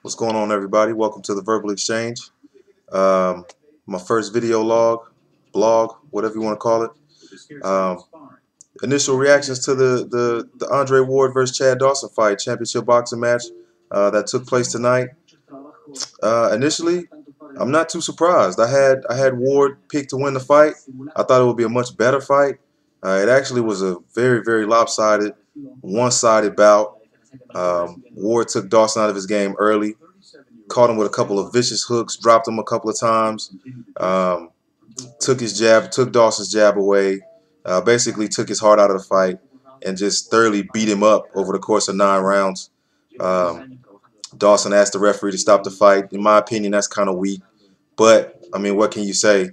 What's going on, everybody? Welcome to the Verbal Exchange. Um, my first video blog, whatever you want to call it. Initial reactions to the Andre Ward versus Chad Dawson fight, championship boxing match that took place tonight. Initially, I'm not too surprised. I had Ward picked to win the fight. I thought it would be a much better fight. It actually was a very lopsided, one-sided bout. Ward took Dawson out of his game early, caught him with a couple of vicious hooks, dropped him a couple of times, took his jab, took Dawson's jab away, basically took his heart out of the fight, and just thoroughly beat him up over the course of 9 rounds. Dawson asked the referee to stop the fight. In my opinion, that's kind of weak. But, I mean, what can you say?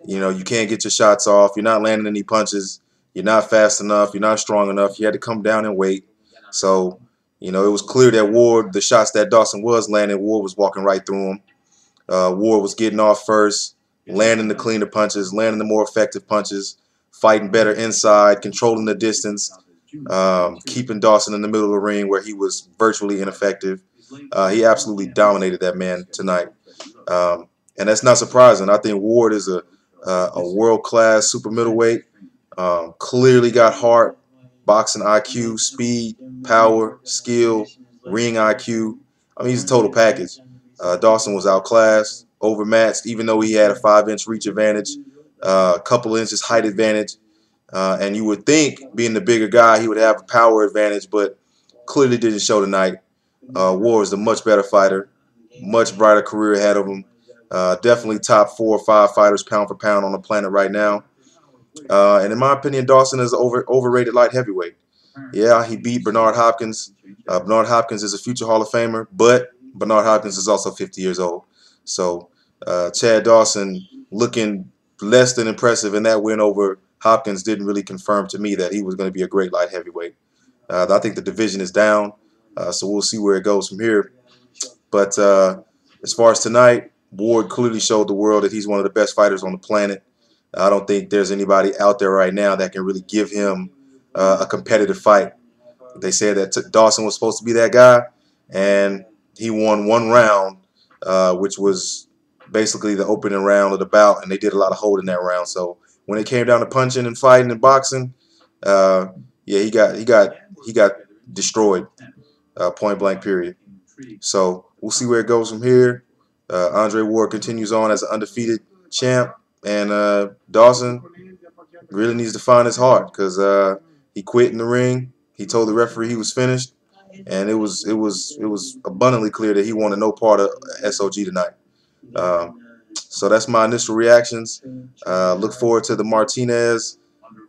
You know, you can't get your shots off. You're not landing any punches. You're not fast enough. You're not strong enough. You had to come down and wait. So, you know, it was clear that Ward, the shots that Dawson was landing, Ward was walking right through him. Ward was getting off first, landing the cleaner punches, landing the more effective punches, fighting better inside, controlling the distance, keeping Dawson in the middle of the ring where he was virtually ineffective. He absolutely dominated that man tonight. And that's not surprising. I think Ward is a world-class super middleweight. Clearly got heart, boxing IQ, speed, power, skill, ring IQ. I mean, he's a total package. Dawson was outclassed, overmatched, even though he had a 5-inch reach advantage, a couple inches height advantage. And you would think, being the bigger guy, he would have a power advantage, but clearly didn't show tonight. Ward is a much better fighter, much brighter career ahead of him. Definitely top 4 or 5 fighters pound for pound on the planet right now. And in my opinion, Dawson is overrated light heavyweight. Yeah, he beat Bernard Hopkins. Bernard Hopkins is a future Hall of Famer, but Bernard Hopkins is also 50 years old. So Chad Dawson looking less than impressive, and that win over Hopkins didn't really confirm to me that he was going to be a great light heavyweight. I think the division is down, so we'll see where it goes from here. But as far as tonight, Ward clearly showed the world that he's one of the best fighters on the planet. I don't think there's anybody out there right now that can really give him a competitive fight. They said that Dawson was supposed to be that guy, and he won 1 round, which was basically the opening round of the bout, and they did a lot of holding that round. So when it came down to punching and fighting and boxing, yeah, he got destroyed, point blank period. So we'll see where it goes from here. Andre Ward continues on as an undefeated champ, and Dawson really needs to find his heart, because he quit in the ring. He told the referee he was finished, and it was abundantly clear that he wanted no part of SOG tonight. So that's my initial reactions. Look forward to the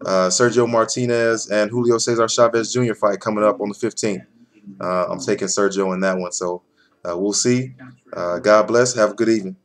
Sergio Martinez and Julio Cesar Chavez Jr. fight coming up on the 15th. I'm taking Sergio in that one, so we'll see. God bless. Have a good evening.